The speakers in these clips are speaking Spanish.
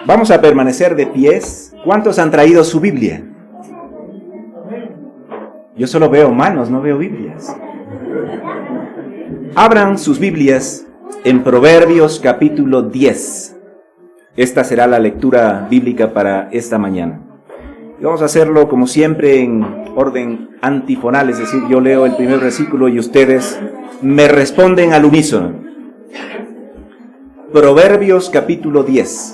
Vamos a permanecer de pies. ¿Cuántos han traído su Biblia? Yo solo veo manos, no veo Biblias. Abran sus Biblias en Proverbios capítulo 10. Esta será la lectura bíblica para esta mañana. Y vamos a hacerlo como siempre en orden antifonal, es decir, yo leo el primer versículo y ustedes me responden al unísono. Proverbios capítulo 10.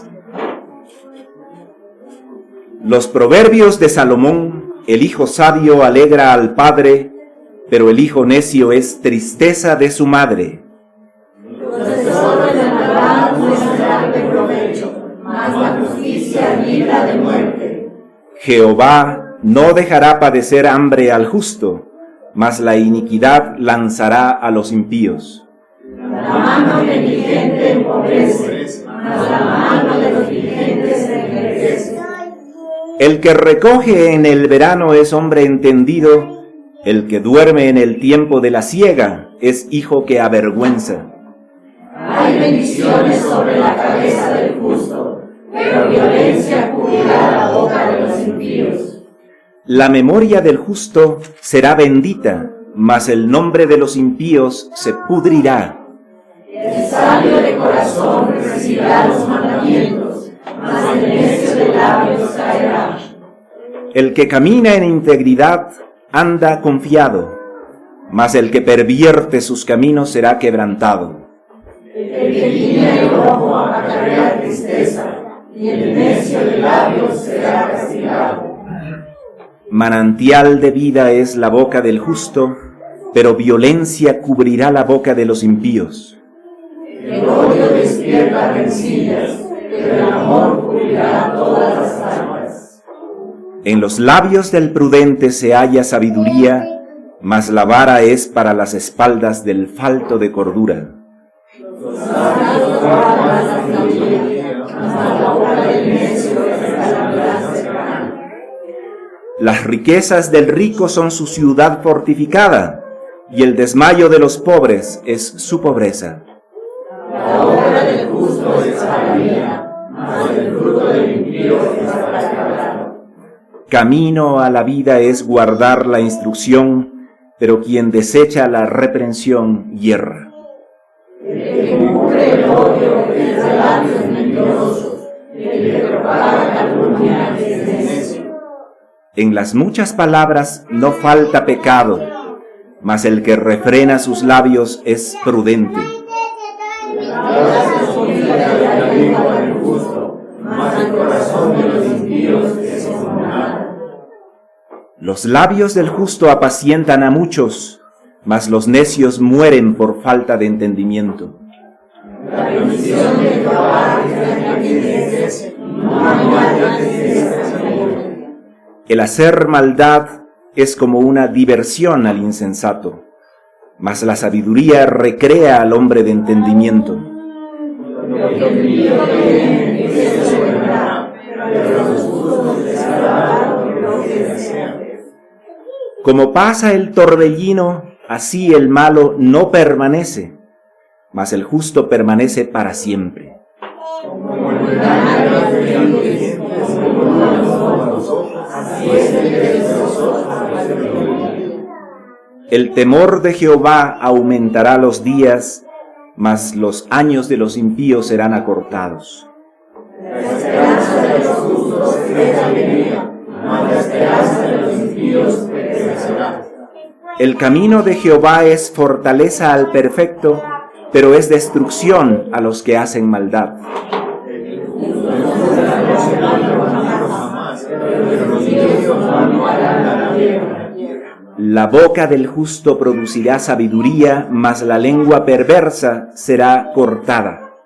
Los proverbios de Salomón: el hijo sabio alegra al padre, pero el hijo necio es tristeza de su madre. Los tesoros de la maldad no serán de provecho, mas la justicia libra de muerte. Jehová no dejará padecer hambre al justo, mas la iniquidad lanzará a los impíos. La mano negligente empobrece, mas la mano de los diligentes enriquece. El que recoge en el verano es hombre entendido, el que duerme en el tiempo de la siega es hijo que avergüenza. Hay bendiciones sobre la cabeza del justo, pero violencia cubrirá la boca de los impíos. La memoria del justo será bendita, mas el nombre de los impíos se pudrirá. El sabio de corazón recibirá los mandamientos, mas el necio de labios caerá. El que camina en integridad anda confiado, mas el que pervierte sus caminos será quebrantado. El que guiña el ojo acarrea tristeza, y el necio de labios será castigado. Manantial de vida es la boca del justo, pero violencia cubrirá la boca de los impíos. El odio despierta rencillas, pero el amor cubrirá todas las almas. En los labios del prudente se halla sabiduría, mas la vara es para las espaldas del falto de cordura. Los sabios guardan la sabiduría, mas la boca del necio es la calamidad cercana. Las riquezas del rico son su ciudad fortificada, y el desmayo de los pobres es su pobreza. La obra del justo es para vida, mas el fruto del impío es para quebranto. Camino a la vida es guardar la instrucción, pero quien desecha la reprensión yerra. El que cubre el odio es de labios mentirosos, el que propaga calumnia es necio. En las muchas palabras no falta pecado, mas el que refrena sus labios es prudente. La escondida de la lengua del justo, mas el corazón de los impíos es como nada. Los labios del justo apacientan a muchos, mas los necios mueren por falta de entendimiento. La bendición de Jehová es la que no hay nadie que se salve. El hacer maldad es como una diversión al insensato, mas la sabiduría recrea al hombre de entendimiento. Lo que el impío tiene, eso vendrá, pero los justos desearán lo que desean. Como pasa el torbellino, así el malo no permanece, mas el justo permanece para siempre. Como el verano de los dientes, como los ojos, así es el de los ojos para el hombre. El temor de Jehová aumentará los días, mas los años de los impíos serán acortados. La esperanza de los justos es alegría, mas la esperanza de los impíos perecerá. El camino de Jehová es fortaleza al perfecto, pero es destrucción a los que hacen maldad. La boca del justo producirá sabiduría, mas la lengua perversa será cortada.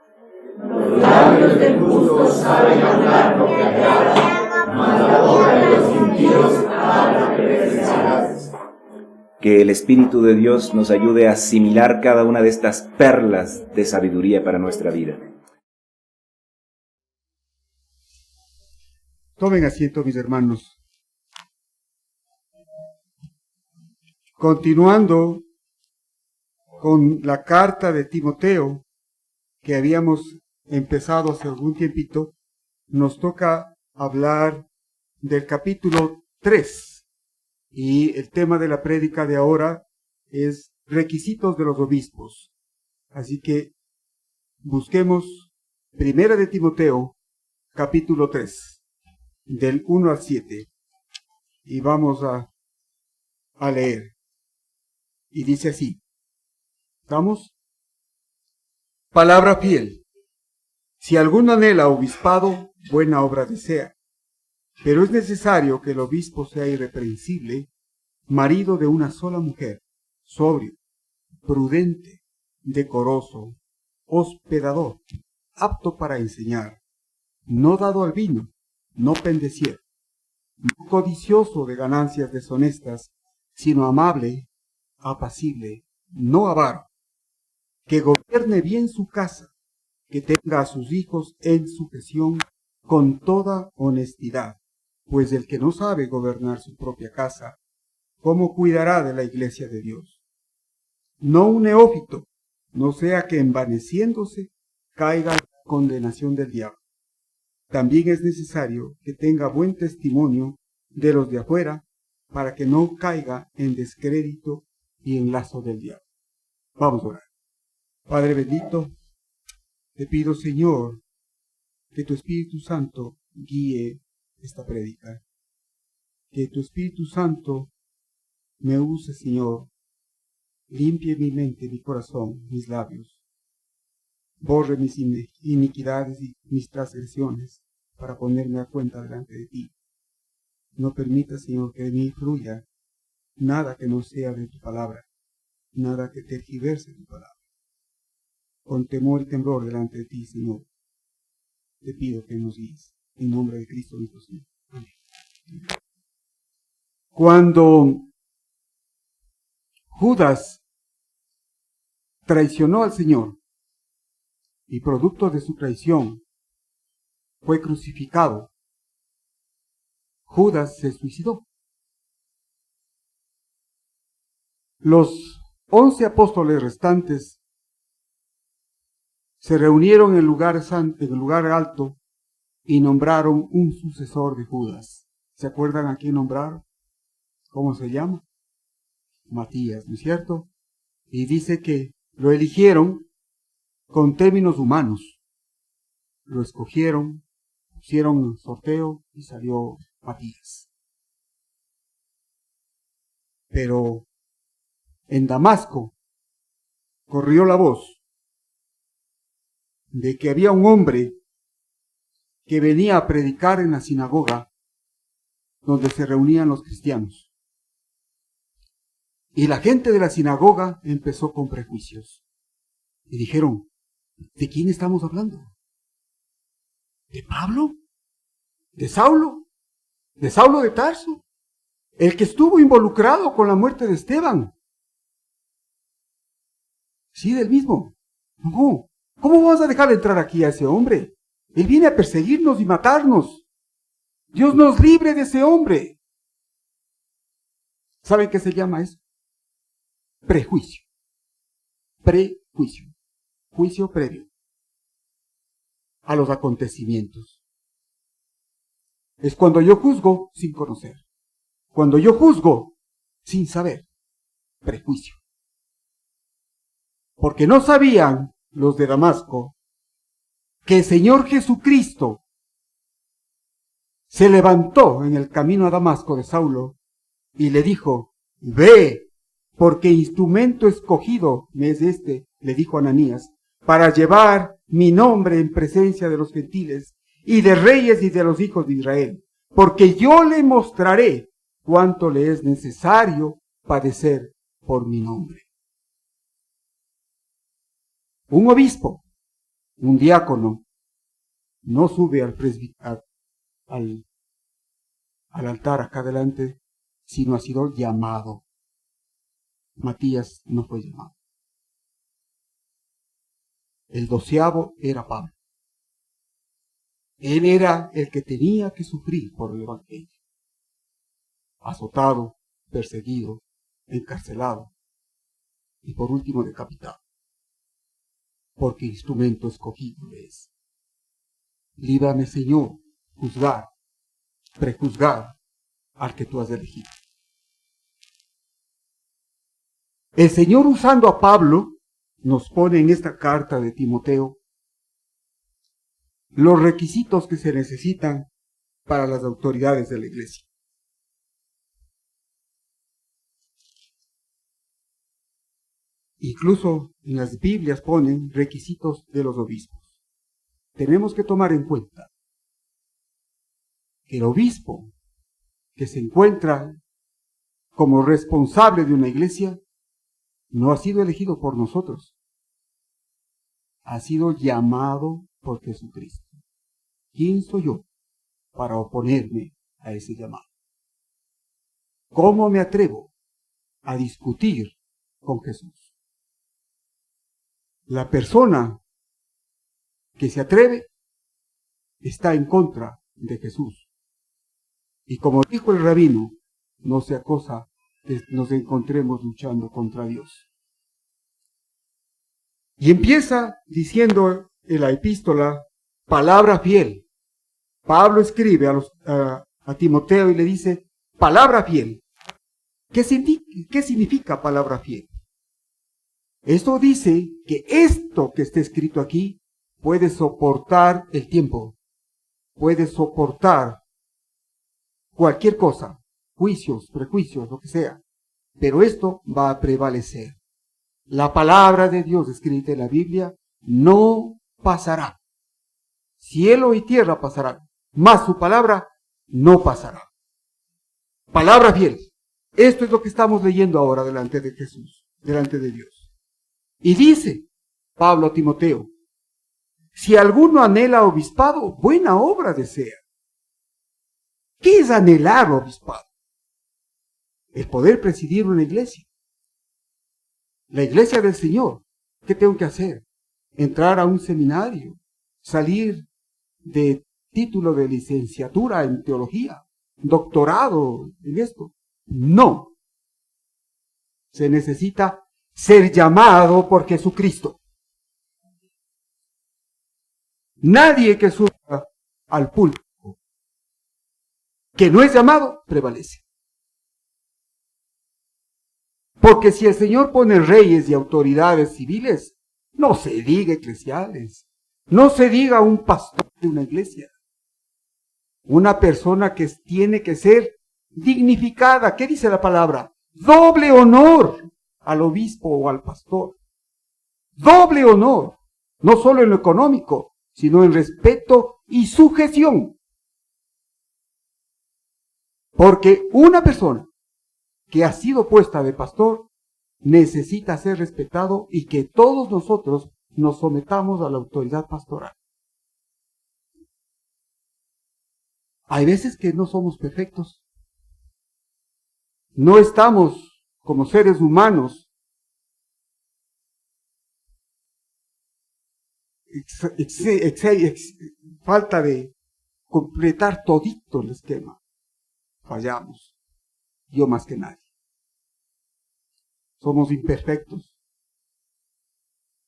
Los labios del justo saben hablar lo que agrada, mas la boca de los impíos habla perversidades. Que el Espíritu de Dios nos ayude a asimilar cada una de estas perlas de sabiduría para nuestra vida. Tomen asiento, mis hermanos. Continuando con la carta de Timoteo que habíamos empezado hace algún tiempito, nos toca hablar del capítulo 3 y el tema de la prédica de ahora es requisitos de los obispos. Así que busquemos Primera de Timoteo, capítulo 3, del 1 al 7, y vamos a leer. Y dice así, ¿estamos? Palabra fiel. Si alguno anhela obispado, buena obra desea. Pero es necesario que el obispo sea irreprensible, marido de una sola mujer, sobrio, prudente, decoroso, hospedador, apto para enseñar, no dado al vino, no pendenciero, no codicioso de ganancias deshonestas, sino amable, apacible, no avaro, que gobierne bien su casa, que tenga a sus hijos en sujeción con toda honestidad, pues el que no sabe gobernar su propia casa, ¿cómo cuidará de la iglesia de Dios? No un neófito, no sea que envaneciéndose caiga en la condenación del diablo. También es necesario que tenga buen testimonio de los de afuera, para que no caiga en descrédito y en lazo del diablo. Vamos a orar. Padre bendito, te pido, Señor, que tu Espíritu Santo guíe esta prédica. Que tu Espíritu Santo me use, Señor, limpie mi mente, mi corazón, mis labios. Borre mis iniquidades y mis transgresiones para ponerme a cuenta delante de ti. No permita, Señor, que de mí fluya nada que no sea de tu palabra, nada que tergiverse tu palabra. Con temor y temblor delante de ti, Señor, te pido que nos guíes. En nombre de Cristo nuestro Señor. Amén. Cuando Judas traicionó al Señor y producto de su traición fue crucificado, Judas se suicidó. Los 11 apóstoles restantes se reunieron en el lugar santo, en el lugar alto, y nombraron un sucesor de Judas. ¿Se acuerdan a quién nombraron? ¿Cómo se llama? Matías, ¿no es cierto? Y dice que lo eligieron con términos humanos. Lo escogieron, pusieron un sorteo y salió Matías. Pero en Damasco corrió la voz de que había un hombre que venía a predicar en la sinagoga donde se reunían los cristianos. Y la gente de la sinagoga empezó con prejuicios. Y dijeron, ¿de quién estamos hablando? ¿De Pablo? ¿De Saulo? ¿De Saulo de Tarso? El que estuvo involucrado con la muerte de Esteban. Sí, del mismo. No, ¿cómo vamos a dejar entrar aquí a ese hombre? Él viene a perseguirnos y matarnos. Dios nos libre de ese hombre. ¿Saben qué se llama eso? Prejuicio. Prejuicio. Juicio previo a los acontecimientos. Es cuando yo juzgo sin conocer. Cuando yo juzgo sin saber. Prejuicio. Porque no sabían los de Damasco que el Señor Jesucristo se levantó en el camino a Damasco de Saulo y le dijo, ve, porque instrumento escogido me es este, le dijo Ananías, para llevar mi nombre en presencia de los gentiles y de reyes y de los hijos de Israel, porque yo le mostraré cuánto le es necesario padecer por mi nombre. Un obispo, un diácono, no sube al altar acá adelante, sino ha sido llamado. Matías no fue llamado. El 12º era Pablo. Él era el que tenía que sufrir por el evangelio. Azotado, perseguido, encarcelado y por último decapitado. Porque instrumento escogido es. Líbrame, Señor, juzgar, prejuzgar al que tú has elegido. El Señor, usando a Pablo, nos pone en esta carta de Timoteo los requisitos que se necesitan para las autoridades de la iglesia. Incluso en las Biblias ponen requisitos de los obispos. Tenemos que tomar en cuenta que el obispo que se encuentra como responsable de una iglesia no ha sido elegido por nosotros. Ha sido llamado por Jesucristo. ¿Quién soy yo para oponerme a ese llamado? ¿Cómo me atrevo a discutir con Jesús? La persona que se atreve está en contra de Jesús. Y como dijo el rabino, no sea cosa que nos encontremos luchando contra Dios. Y empieza diciendo en la epístola, palabra fiel. Pablo escribe a Timoteo y le dice, palabra fiel. ¿Qué significa palabra fiel? Esto dice que esto que está escrito aquí puede soportar el tiempo, puede soportar cualquier cosa, juicios, prejuicios, lo que sea, pero esto va a prevalecer. La palabra de Dios escrita en la Biblia no pasará. Cielo y tierra pasarán, mas su palabra no pasará. Palabra fiel. Esto es lo que estamos leyendo ahora delante de Jesús, delante de Dios. Y dice Pablo a Timoteo, si alguno anhela obispado, buena obra desea. ¿Qué es anhelar obispado? El poder presidir una iglesia. La iglesia del Señor. ¿Qué tengo que hacer? Entrar a un seminario, salir de título de licenciatura en teología, doctorado en esto. No. Se necesita ser llamado por Jesucristo. Nadie que suba al púlpito que no es llamado, prevalece. Porque si el Señor pone reyes y autoridades civiles, no se diga eclesiales, no se diga un pastor de una iglesia. Una persona que tiene que ser dignificada. ¿Qué dice la palabra? Doble honor al obispo o al pastor. Doble honor, no solo en lo económico, sino en respeto y sujeción. Porque una persona que ha sido puesta de pastor necesita ser respetado y que todos nosotros nos sometamos a la autoridad pastoral. Hay veces que no somos perfectos. No estamos como seres humanos falta de completar todito el esquema. Fallamos. Yo más que nadie. Somos imperfectos.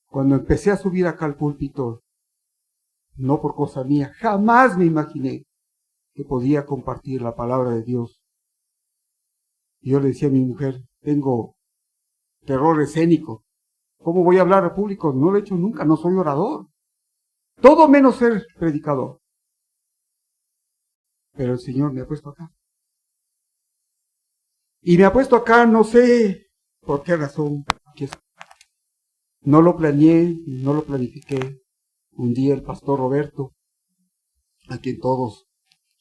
Cuando empecé a subir acá al púlpito, no por cosa mía, jamás me imaginé que podía compartir la palabra de Dios. Y yo le decía a mi mujer, tengo terror escénico. ¿Cómo voy a hablar al público? No lo he hecho nunca, no soy orador. Todo menos ser predicador. Pero el Señor me ha puesto acá. Y me ha puesto acá, no sé por qué razón. No lo planeé, no lo planifiqué. Un día el pastor Roberto, a quien todos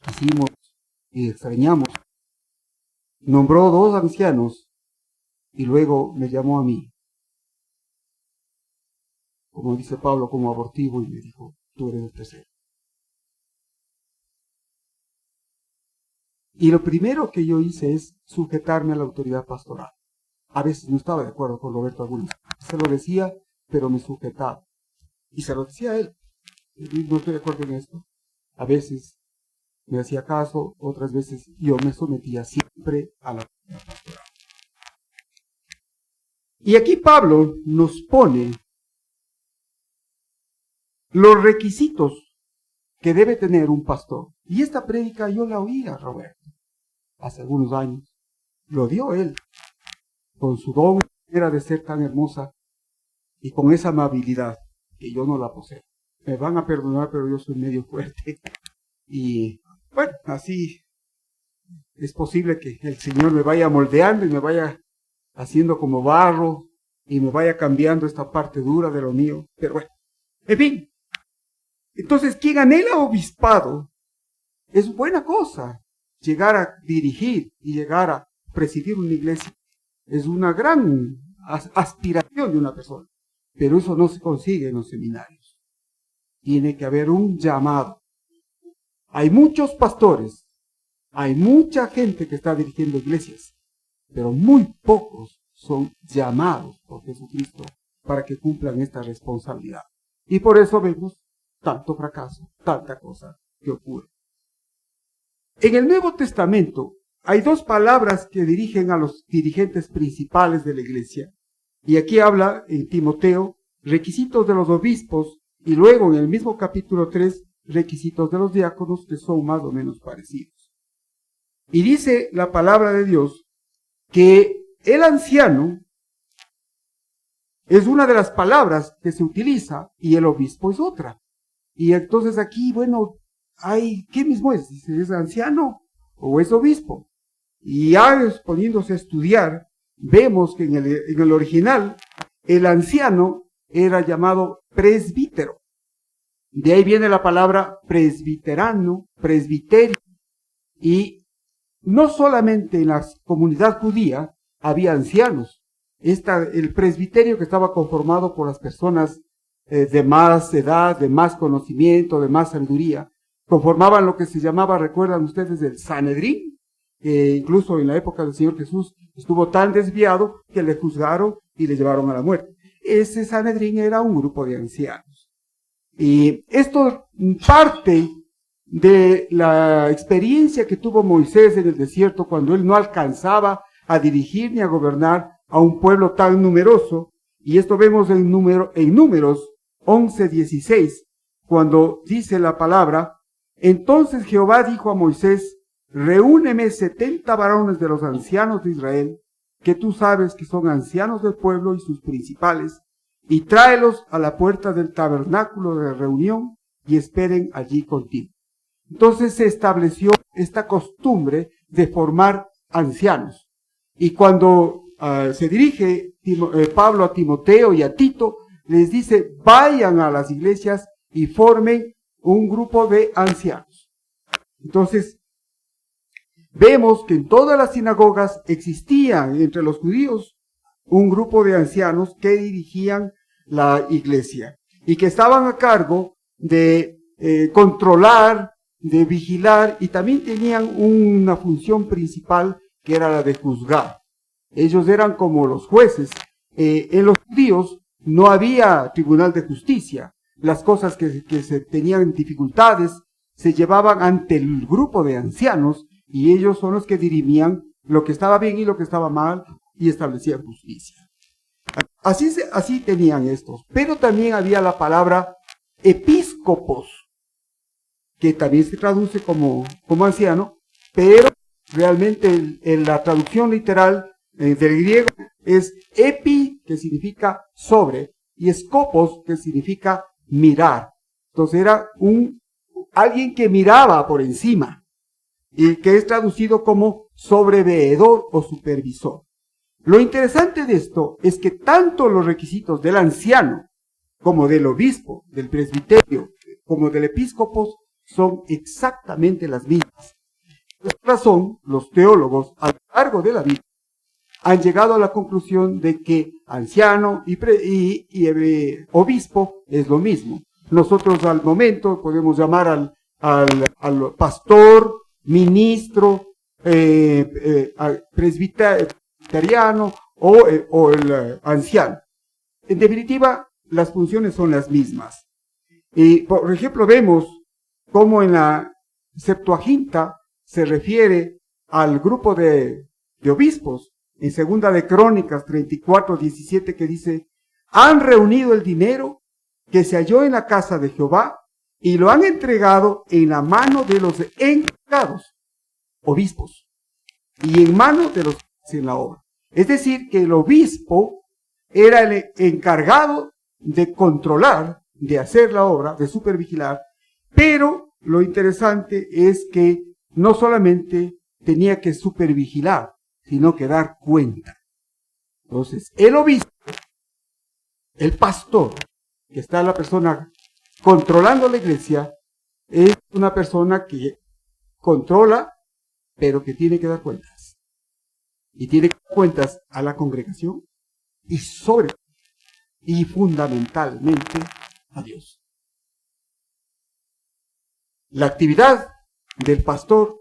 quisimos y extrañamos, nombró 2 ancianos y luego me llamó a mí. Como dice Pablo, como abortivo, y me dijo, tú eres el tercero. Y lo primero que yo hice es sujetarme a la autoridad pastoral. A veces no estaba de acuerdo con Roberto algunos. Se lo decía, pero me sujetaba. Y se lo decía a él. No estoy de acuerdo en esto. A veces me hacía caso, otras veces yo me sometía siempre a la autoridad pastoral. Y aquí Pablo nos pone los requisitos que debe tener un pastor. Y esta prédica yo la oí a Roberto hace algunos años. Lo dio él, con su don, era de ser tan hermosa y con esa amabilidad que yo no la poseo. Me van a perdonar, pero yo soy medio fuerte. Y bueno, así es posible que el Señor me vaya moldeando y me vaya haciendo como barro y me vaya cambiando esta parte dura de lo mío. Pero bueno, en fin. Entonces, quien anhela obispado, es buena cosa. Llegar a dirigir y llegar a presidir una iglesia es una gran aspiración de una persona. Pero eso no se consigue en los seminarios. Tiene que haber un llamado. Hay muchos pastores, hay mucha gente que está dirigiendo iglesias, pero muy pocos son llamados por Jesucristo para que cumplan esta responsabilidad. Y por eso vemos tanto fracaso, tanta cosa que ocurre. En el Nuevo Testamento hay 2 palabras que dirigen a los dirigentes principales de la iglesia. Y aquí habla en Timoteo, requisitos de los obispos, y luego en el mismo capítulo 3, requisitos de los diáconos, que son más o menos parecidos. Y dice la palabra de Dios que el anciano es una de las palabras que se utiliza y el obispo es otra. Y entonces aquí, bueno, ¿qué mismo es? Dice, ¿es anciano o es obispo? Y ya poniéndose a estudiar, vemos que en el original, el anciano era llamado presbítero. De ahí viene la palabra presbiterano, presbiterio. Y no solamente en la comunidad judía había ancianos. El presbiterio que estaba conformado por las personas de más edad, de más conocimiento, de más sabiduría, conformaban lo que se llamaba, recuerdan ustedes, el Sanedrín, que incluso en la época del Señor Jesús estuvo tan desviado que le juzgaron y le llevaron a la muerte. Ese Sanedrín era un grupo de ancianos. Y esto parte de la experiencia que tuvo Moisés en el desierto cuando él no alcanzaba a dirigir ni a gobernar a un pueblo tan numeroso, y esto vemos en Números 11:16, cuando dice la palabra: entonces Jehová dijo a Moisés: reúneme 70 varones de los ancianos de Israel, que tú sabes que son ancianos del pueblo y sus principales, y tráelos a la puerta del tabernáculo de reunión, y esperen allí contigo. Entonces se estableció esta costumbre de formar ancianos. Y cuando se dirige Pablo a Timoteo y a Tito, les dice: vayan a las iglesias y formen un grupo de ancianos. Entonces, vemos que en todas las sinagogas existía entre los judíos un grupo de ancianos que dirigían la iglesia y que estaban a cargo de controlar, de vigilar, y también tenían una función principal que era la de juzgar. Ellos eran como los jueces. En los judíos no había tribunal de justicia. Las cosas que se tenían dificultades se llevaban ante el grupo de ancianos, y ellos son los que dirimían lo que estaba bien y lo que estaba mal y establecían justicia. Así tenían estos. Pero también había la palabra episcopos, que también se traduce como anciano, pero realmente en la traducción literal del griego es epi, que significa sobre, y scopos, que significa mirar. Entonces era alguien que miraba por encima, y que es traducido como sobreveedor o supervisor. Lo interesante de esto es que tanto los requisitos del anciano, como del obispo, del presbiterio, como del episcopos, son exactamente las mismas. Por esta razón, los teólogos a lo largo de la Biblia han llegado a la conclusión de que anciano y obispo es lo mismo. Nosotros al momento podemos llamar al pastor, ministro, presbiteriano o el anciano. En definitiva, las funciones son las mismas. Y por ejemplo, vemos cómo en la Septuaginta se refiere al grupo de obispos, en Segunda de Crónicas 34:17, que dice: han reunido el dinero que se halló en la casa de Jehová y lo han entregado en la mano de los encargados, obispos, y en mano de los que hacen la obra. Es decir, que el obispo era el encargado de controlar, de hacer la obra, de supervigilar, pero lo interesante es que no solamente tenía que supervigilar, sino que dar cuenta. Entonces, el obispo, el pastor, que está la persona controlando la iglesia, es una persona que controla, pero que tiene que dar cuentas. Y tiene que dar cuentas a la congregación y fundamentalmente a Dios. La actividad del pastor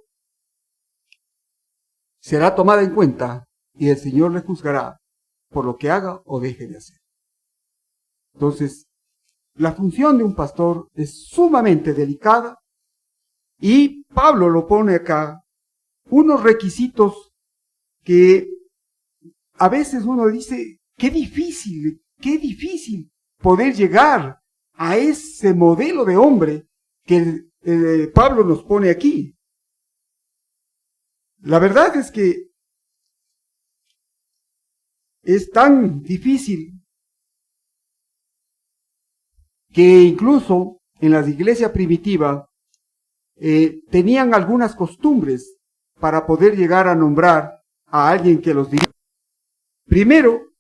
será tomada en cuenta y el Señor le juzgará por lo que haga o deje de hacer. Entonces, la función de un pastor es sumamente delicada, y Pablo lo pone acá, unos requisitos que a veces uno dice: qué difícil poder llegar a ese modelo de hombre que Pablo nos pone aquí. La verdad es que es tan difícil que incluso en las iglesias primitivas tenían algunas costumbres para poder llegar a nombrar a alguien que los dirija. Primero,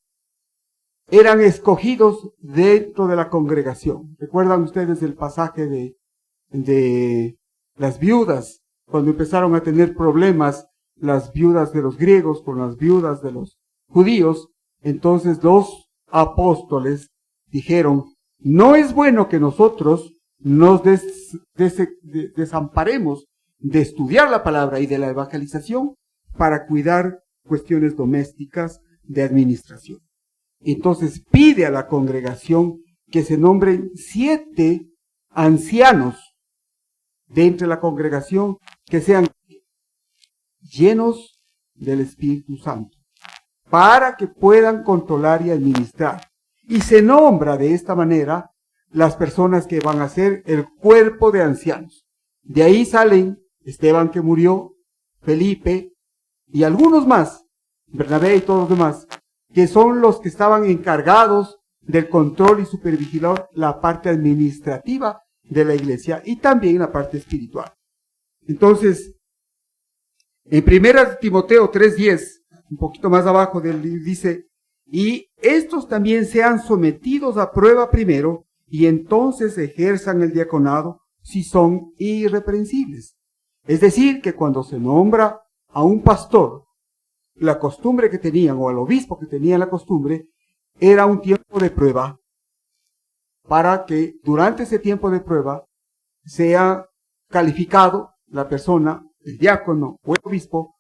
eran escogidos dentro de la congregación. ¿Recuerdan ustedes el pasaje de las viudas? Cuando empezaron a tener problemas las viudas de los griegos con las viudas de los judíos, entonces los apóstoles dijeron: no es bueno que nosotros nos desamparemos de estudiar la palabra y de la evangelización para cuidar cuestiones domésticas de administración. Entonces pide a la congregación que se nombren 7 ancianos de entre la congregación que sean llenos del Espíritu Santo, para que puedan controlar y administrar. Y se nombra de esta manera las personas que van a ser el cuerpo de ancianos. De ahí salen Esteban, que murió, Felipe y algunos más, Bernabé y todos los demás, que son los que estaban encargados del control y supervigilar la parte administrativa de la iglesia y también la parte espiritual. Entonces, en 1 Timoteo 3:10, un poquito más abajo dice, y estos también sean sometidos a prueba primero y entonces ejerzan el diaconado si son irreprensibles. Es decir, que cuando se nombra a un pastor, la costumbre que tenían, o al obispo que tenía la costumbre, era un tiempo de prueba, para que durante ese tiempo de prueba sea calificado la persona, el diácono o el obispo,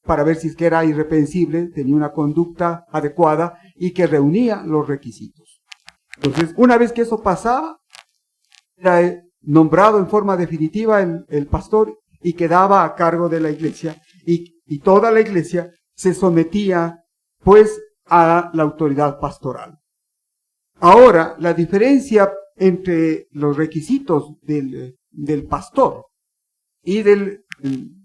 para ver si es que era irreprensible, tenía una conducta adecuada y que reunía los requisitos. Entonces, una vez que eso pasaba, era nombrado en forma definitiva el pastor y quedaba a cargo de la iglesia, y toda la iglesia se sometía pues a la autoridad pastoral. Ahora, la diferencia entre los requisitos del pastor y del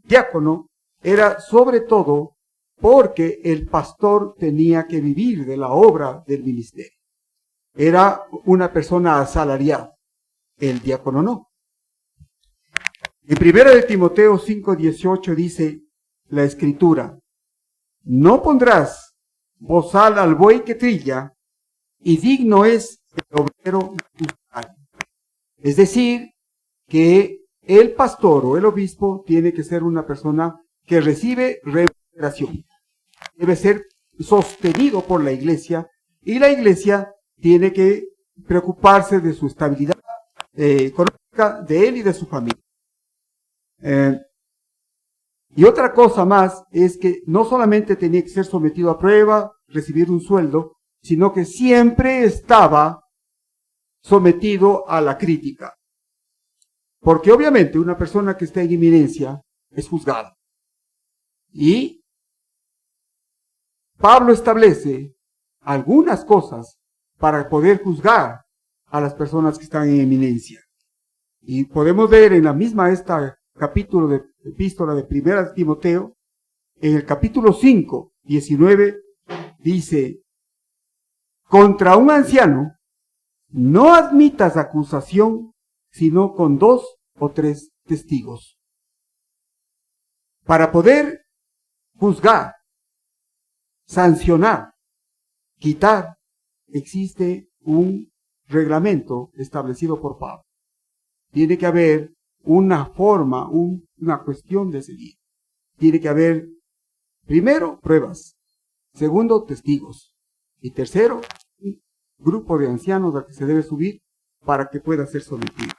diácono era sobre todo porque el pastor tenía que vivir de la obra del ministerio. Era una persona asalariada, el diácono no. En 1 Timoteo 5:18 dice la escritura, no pondrás bozal al buey que trilla, y digno es el obrero de tu salario. Es decir, que el pastor o el obispo tiene que ser una persona que recibe remuneración. Debe ser sostenido por la iglesia, y la iglesia tiene que preocuparse de su estabilidad económica, de él y de su familia. Y otra cosa más es que no solamente tenía que ser sometido a prueba, recibir un sueldo, sino que siempre estaba sometido a la crítica. Porque obviamente una persona que está en inminencia es juzgada. Y Pablo establece algunas cosas para poder juzgar a las personas que están en eminencia. Y podemos ver en la misma capítulo de epístola de 1 Timoteo, en el capítulo 5, 19, dice, contra un anciano no admitas acusación, sino con 2 o 3 testigos. Para poder juzgar, sancionar, quitar, existe un reglamento establecido por Pablo. Tiene que haber una forma, una cuestión de seguir. Tiene que haber, primero, pruebas. Segundo, testigos. Y tercero, un grupo de ancianos al que se debe subir para que pueda ser sometido.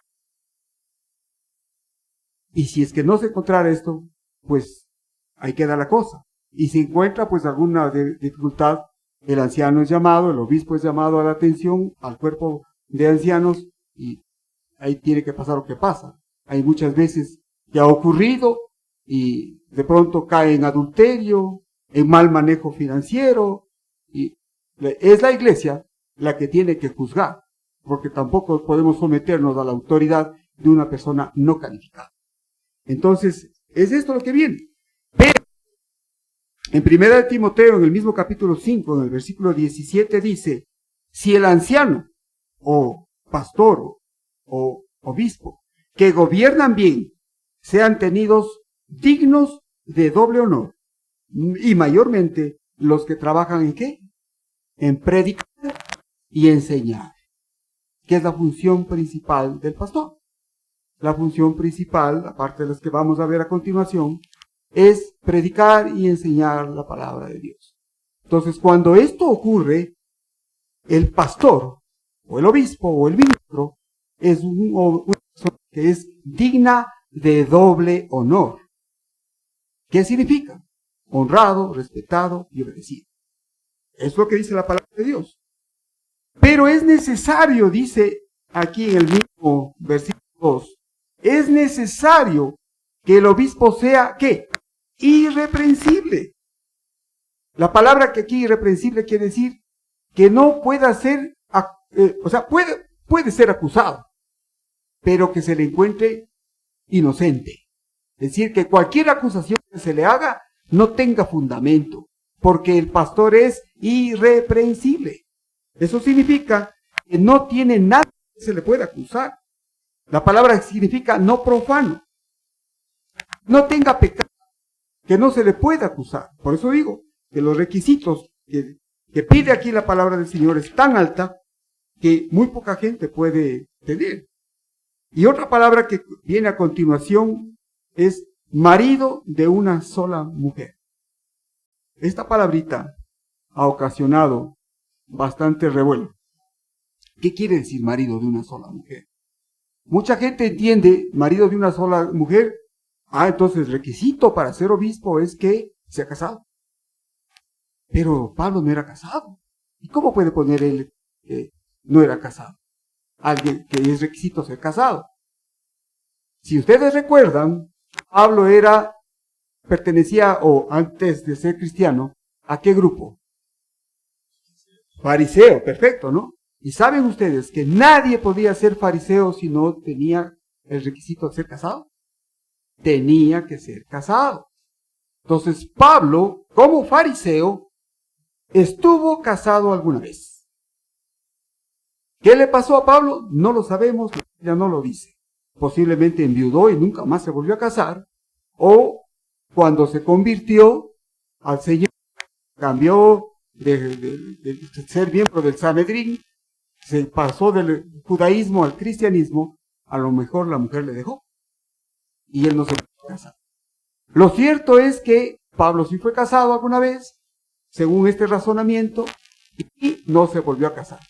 Y si es que no se encontrara esto, pues ahí queda la cosa. Y si encuentra pues alguna dificultad, el anciano es llamado, el obispo es llamado a la atención, al cuerpo de ancianos, y ahí tiene que pasar lo que pasa. Hay muchas veces que ha ocurrido y de pronto cae en adulterio, en mal manejo financiero, y es la iglesia la que tiene que juzgar, porque tampoco podemos someternos a la autoridad de una persona no calificada. Entonces, es esto lo que viene. Pero, en 1 Timoteo, en el mismo capítulo 5, en el versículo 17, dice, si el anciano, o pastor, o obispo, que gobiernan bien, sean tenidos dignos de doble honor, y mayormente los que trabajan en ¿qué? En predicar y enseñar, que es la función principal del pastor. La función principal, aparte de las que vamos a ver a continuación, es predicar y enseñar la palabra de Dios. Entonces, cuando esto ocurre, el pastor, o el obispo, o el ministro, es una persona que es digna de doble honor. ¿Qué significa? Honrado, respetado y obedecido. Es lo que dice la palabra de Dios. Pero es necesario, dice aquí en el mismo versículo 2, es necesario que el obispo sea, ¿qué? Irreprensible. La palabra que aquí irreprensible quiere decir que no pueda ser, puede ser acusado, pero que se le encuentre inocente. Es decir, que cualquier acusación que se le haga no tenga fundamento, porque el pastor es irreprensible. Eso significa que no tiene nada que se le pueda acusar. La palabra significa no profano. No tenga pecado, que no se le pueda acusar. Por eso digo que los requisitos que pide aquí la palabra del Señor es tan alta que muy poca gente puede tener. Y otra palabra que viene a continuación es marido de una sola mujer. Esta palabrita ha ocasionado bastante revuelo. ¿Qué quiere decir marido de una sola mujer? Mucha gente entiende marido de una sola mujer. Entonces el requisito para ser obispo es que sea casado. Pero Pablo no era casado. ¿Y cómo puede poner él que no era casado? Alguien que es requisito ser casado. Si ustedes recuerdan, Pablo pertenecía, o antes de ser cristiano, ¿a qué grupo? Fariseo, perfecto, ¿no? Y saben ustedes que nadie podía ser fariseo si no tenía el requisito de ser casado. Tenía que ser casado. Entonces Pablo, como fariseo, estuvo casado alguna vez. ¿Qué le pasó a Pablo? No lo sabemos, la Biblia no lo dice. Posiblemente enviudó y nunca más se volvió a casar, o cuando se convirtió al Señor, cambió de ser miembro del Sanedrín, se pasó del judaísmo al cristianismo, a lo mejor la mujer le dejó y él no se volvió a casar. Lo cierto es que Pablo sí fue casado alguna vez, según este razonamiento, y no se volvió a casar.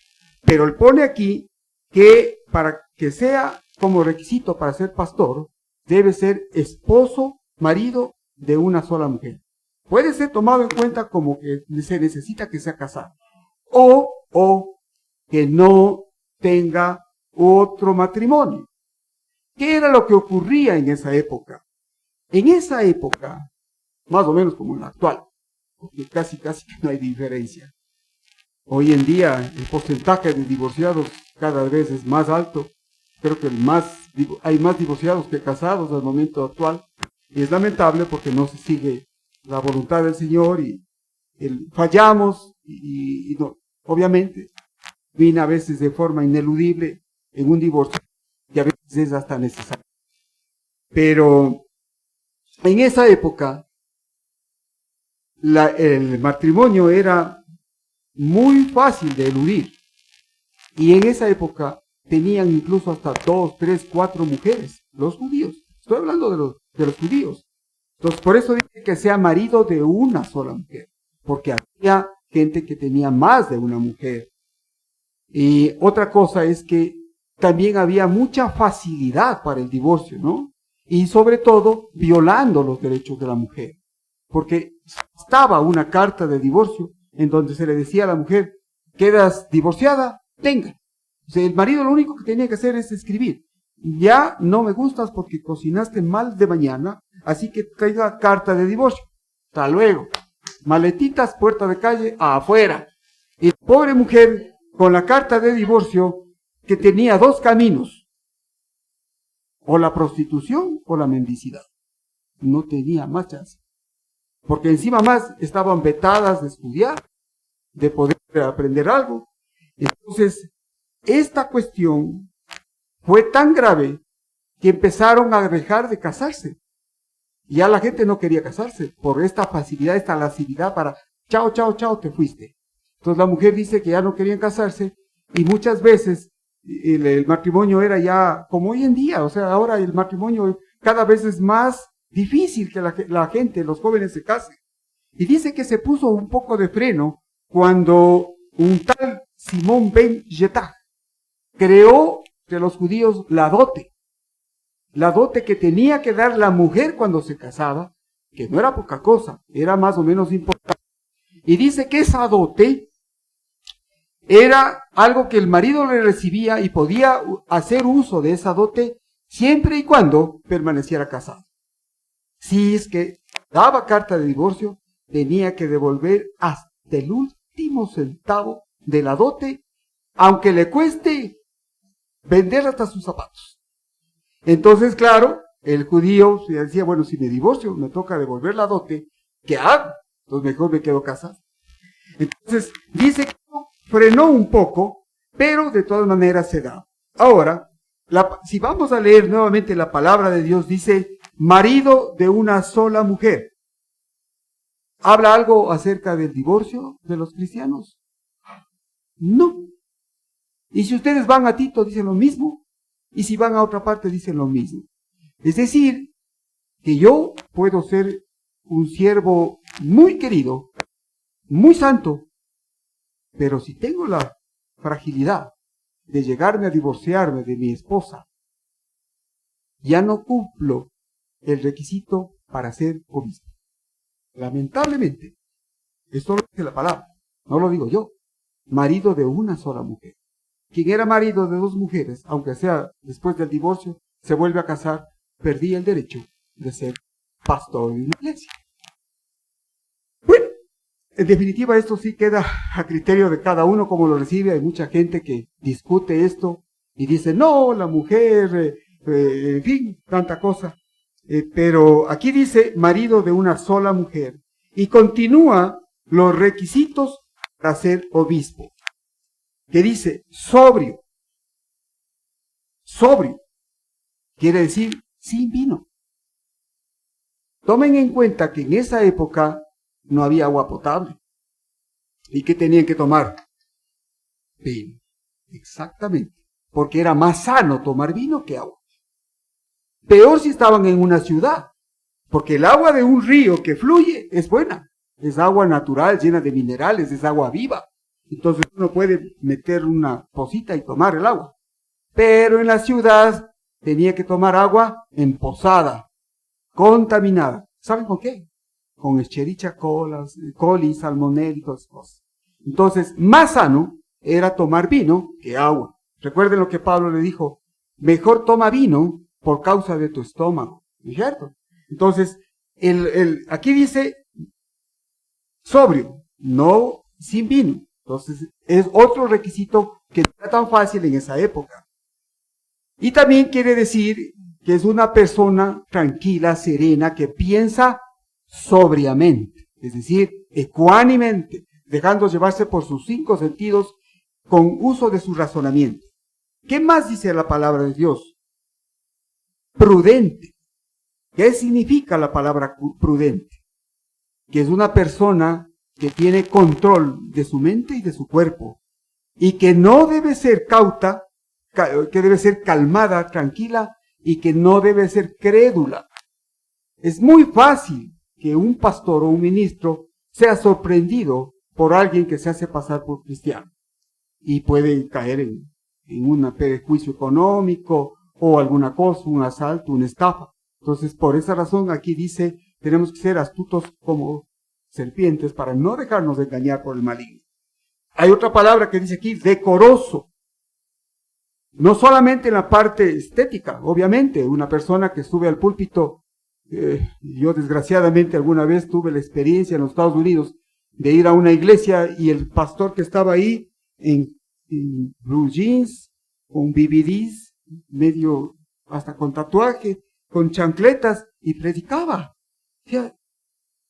Pero él pone aquí que para que sea como requisito para ser pastor, debe ser esposo, marido de una sola mujer. Puede ser tomado en cuenta como que se necesita que sea casado. O que no tenga otro matrimonio. ¿Qué era lo que ocurría en esa época? En esa época, más o menos como en la actual, porque casi no hay diferencia. Hoy en día el porcentaje de divorciados cada vez es más alto. Creo que hay más divorciados que casados al momento actual. Y es lamentable porque no se sigue la voluntad del Señor y fallamos y no, obviamente viene a veces de forma ineludible en un divorcio y a veces es hasta necesario. Pero en esa época el matrimonio era muy fácil de eludir y en esa época tenían incluso hasta 2, 3, 4 mujeres, los judíos. Estoy hablando de los judíos. Entonces, por eso dice que sea marido de una sola mujer, porque había gente que tenía más de una mujer. Y otra cosa es que también había mucha facilidad para el divorcio, ¿no? Y sobre todo, violando los derechos de la mujer. Porque estaba una carta de divorcio en donde se le decía a la mujer, quedas divorciada, tenga. O sea, el marido lo único que tenía que hacer es escribir. Ya no me gustas porque cocinaste mal de mañana, así que traiga carta de divorcio. Hasta luego. Maletitas, puerta de calle, afuera. Y la pobre mujer, con la carta de divorcio, que tenía 2 caminos. O la prostitución o la mendicidad. No tenía más chance. Porque encima más estaban vetadas de estudiar, de poder aprender algo. Entonces, esta cuestión fue tan grave que empezaron a dejar de casarse. Ya la gente no quería casarse por esta facilidad, esta lascividad para chao, te fuiste. Entonces la mujer dice que ya no querían casarse y muchas veces el matrimonio era ya como hoy en día. O sea, ahora el matrimonio cada vez es más difícil que la gente, los jóvenes se casen. Y dice que se puso un poco de freno cuando un tal Simón ben Yetaj creó de los judíos la dote que tenía que dar la mujer cuando se casaba, que no era poca cosa, era más o menos importante. Y dice que esa dote era algo que el marido le recibía y podía hacer uso de esa dote siempre y cuando permaneciera casado. Si es que daba carta de divorcio, tenía que devolver hasta el último centavo de la dote, aunque le cueste vender hasta sus zapatos. Entonces, claro, el judío se decía, bueno, si me divorcio, me toca devolver la dote, ¿qué hago? Entonces mejor me quedo casado. Entonces, dice que frenó un poco, pero de todas maneras se da. Ahora, si vamos a leer nuevamente la palabra de Dios, dice, marido de una sola mujer. ¿Habla algo acerca del divorcio de los cristianos? No. Y si ustedes van a Tito, dicen lo mismo. Y si van a otra parte, dicen lo mismo. Es decir, que yo puedo ser un siervo muy querido, muy santo, pero si tengo la fragilidad de llegarme a divorciarme de mi esposa, ya no cumplo el requisito para ser obispo. Lamentablemente, esto lo dice la palabra, no lo digo yo. Marido de una sola mujer. Quien era marido de dos mujeres, aunque sea después del divorcio, se vuelve a casar, perdía el derecho de ser pastor de una iglesia. Bueno, en definitiva esto sí queda a criterio de cada uno como lo recibe. Hay mucha gente que discute esto y dice, no, la mujer, en fin, tanta cosa. Pero aquí dice marido de una sola mujer y continúa los requisitos para ser obispo, que dice sobrio. Sobrio quiere decir sin vino. Tomen en cuenta que en esa época no había agua potable. ¿Y qué tenían que tomar? Vino. Exactamente. Porque era más sano tomar vino que agua. Peor si estaban en una ciudad. Porque el agua de un río que fluye es buena. Es agua natural, llena de minerales, es agua viva. Entonces uno puede meter una pocita y tomar el agua. Pero en la ciudad tenía que tomar agua emposada, contaminada. ¿Saben con qué? Con Escherichia coli, salmonella y todas esas cosas. Entonces, más sano era tomar vino que agua. Recuerden lo que Pablo le dijo, mejor toma vino por causa de tu estómago. ¿No es cierto? Entonces, aquí dice sobrio, no sin vino. Entonces, es otro requisito que no era tan fácil en esa época. Y también quiere decir que es una persona tranquila, serena, que piensa sobriamente, es decir, ecuánimemente, dejando llevarse por sus 5 sentidos con uso de su razonamiento. ¿Qué más dice la palabra de Dios? Prudente. ¿Qué significa la palabra prudente? Que es una persona que tiene control de su mente y de su cuerpo y que no debe ser cauta, que debe ser calmada, tranquila y que no debe ser crédula. Es muy fácil que un pastor o un ministro sea sorprendido por alguien que se hace pasar por cristiano y puede caer en un perjuicio económico o alguna cosa, un asalto, una estafa. Entonces, por esa razón aquí dice, tenemos que ser astutos como serpientes para no dejarnos engañar por el maligno. Hay otra palabra que dice aquí, decoroso. No solamente en la parte estética, obviamente, una persona que sube al púlpito, yo desgraciadamente alguna vez tuve la experiencia en los Estados Unidos de ir a una iglesia y el pastor que estaba ahí en blue jeans, con BBDs, medio hasta con tatuaje, con chancletas y predicaba. O sea,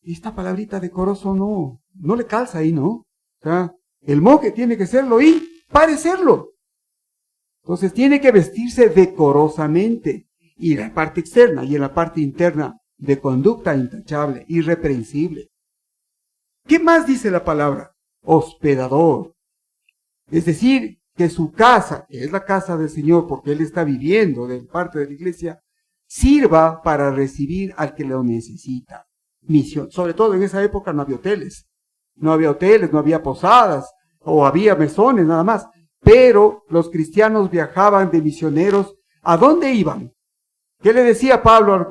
esta palabrita decoroso no le calza ahí, ¿no? O sea, el monje tiene que serlo y parecerlo. Entonces tiene que vestirse decorosamente, y en la parte externa y en la parte interna de conducta intachable, irreprensible. ¿Qué más dice la palabra? Hospedador. Es decir, que su casa, que es la casa del Señor, porque Él está viviendo de parte de la iglesia, sirva para recibir al que lo necesita. Misión. Sobre todo en esa época no había hoteles, no había posadas, o había mesones nada más. Pero los cristianos viajaban de misioneros. ¿A dónde iban? ¿Qué le decía Pablo?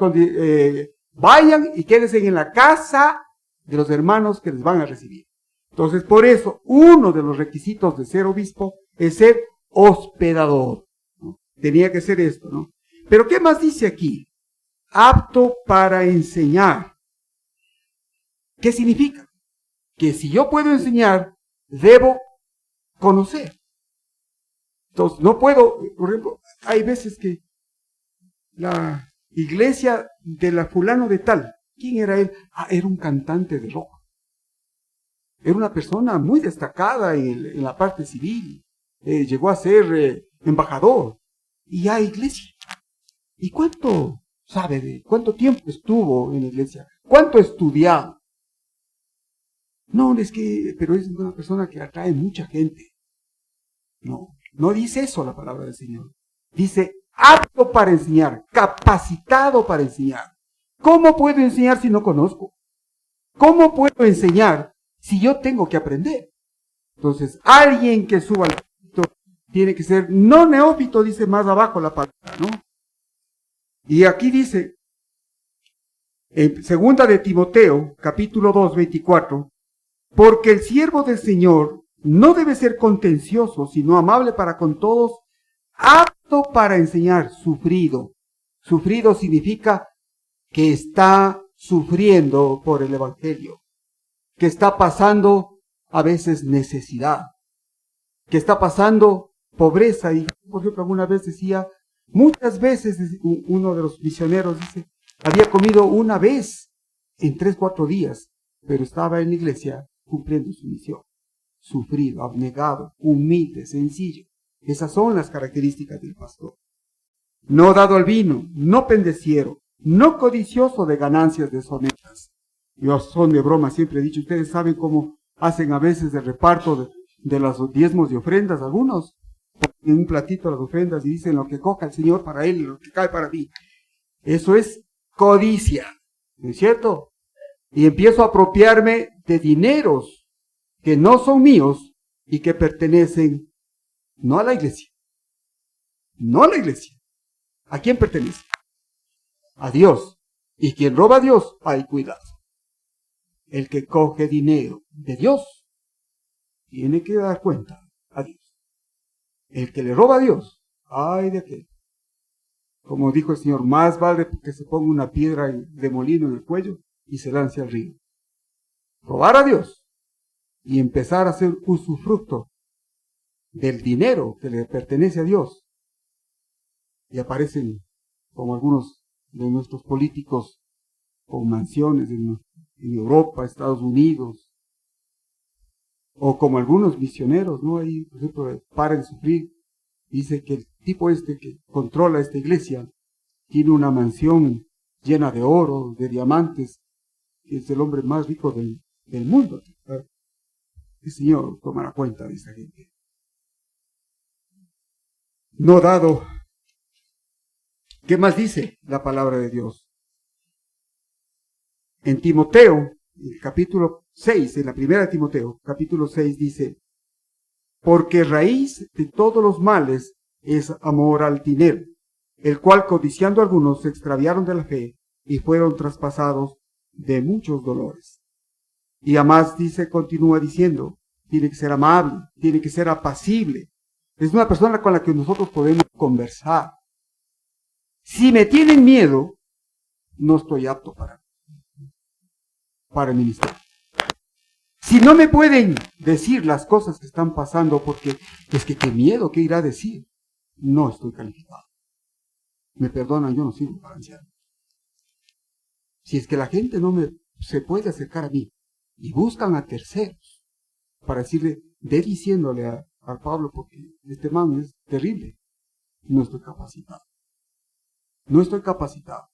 Vayan y quédense en la casa de los hermanos que les van a recibir. Entonces, por eso, uno de los requisitos de ser obispo es ser hospedador, ¿no? Tenía que ser esto, ¿no? Pero ¿qué más dice aquí? Apto para enseñar. ¿Qué significa? Que si yo puedo enseñar, debo conocer. Entonces, no puedo, por ejemplo, hay veces que la iglesia de la fulano de tal, ¿quién era él? Era un cantante de rock. Era una persona muy destacada en la parte civil. Llegó a ser embajador. Y hay iglesia. ¿Y cuánto sabe de cuánto tiempo estuvo en la iglesia? ¿Cuánto ha estudiado? No, pero es una persona que atrae mucha gente. No dice eso la palabra del Señor. Dice apto para enseñar, capacitado para enseñar. ¿Cómo puedo enseñar si no conozco? ¿Cómo puedo enseñar si yo tengo que aprender? Entonces, alguien que suba al púlpito tiene que ser no neófito, dice más abajo la palabra, ¿no? Y aquí dice, en segunda de Timoteo, capítulo 2, 24, porque el siervo del Señor no debe ser contencioso, sino amable para con todos, apto para enseñar, sufrido. Sufrido significa que está sufriendo por el Evangelio, que está pasando a veces necesidad, que está pasando pobreza. Y por ejemplo, alguna vez decía, muchas veces uno de los misioneros dice, había comido una vez en 3-4 días, pero estaba en la iglesia cumpliendo su misión. Sufrido, abnegado, humilde, sencillo. Esas son las características del pastor. No dado al vino, no pendeciero, no codicioso de ganancias deshonestas. Yo son de broma, siempre he dicho, ustedes saben cómo hacen a veces el reparto de los diezmos y ofrendas, algunos en un platito las ofrendas y dicen lo que coja el Señor para él y lo que cae para mí. Eso es codicia, ¿no es cierto? Y empiezo a apropiarme de dineros que no son míos y que pertenecen no a la iglesia. No a la iglesia. ¿A quién pertenece? A Dios. Y quien roba a Dios, hay cuidado. El que coge dinero de Dios tiene que dar cuenta a Dios. El que le roba a Dios, ay de aquel. Como dijo el Señor, más vale que se ponga una piedra de molino en el cuello y se lance al río. Robar a Dios y empezar a hacer usufructo del dinero que le pertenece a Dios. Y aparecen como algunos de nuestros políticos con mansiones en Europa, Estados Unidos, o como algunos misioneros, ¿no? Ahí, por ejemplo, Paren de Sufrir, dice que el tipo que controla esta iglesia tiene una mansión llena de oro, de diamantes, que es el hombre más rico del mundo. El Señor tomará cuenta de esta gente. No dado. ¿Qué más dice la palabra de Dios? En Timoteo, el capítulo 6, en la primera de Timoteo, capítulo 6 dice, porque raíz de todos los males es amor al dinero, el cual codiciando algunos se extraviaron de la fe y fueron traspasados de muchos dolores. Y además dice, continúa diciendo, tiene que ser amable, tiene que ser apacible. Es una persona con la que nosotros podemos conversar. Si me tienen miedo, no estoy apto para el ministerio. Si no me pueden decir las cosas que están pasando porque es que qué miedo, qué irá a decir, no estoy calificado. Me perdonan, yo no sirvo para anciano. Si es que la gente se puede acercar a mí y buscan a terceros para decirle, diciéndole a Pablo porque este man es terrible, no estoy capacitado. No estoy capacitado.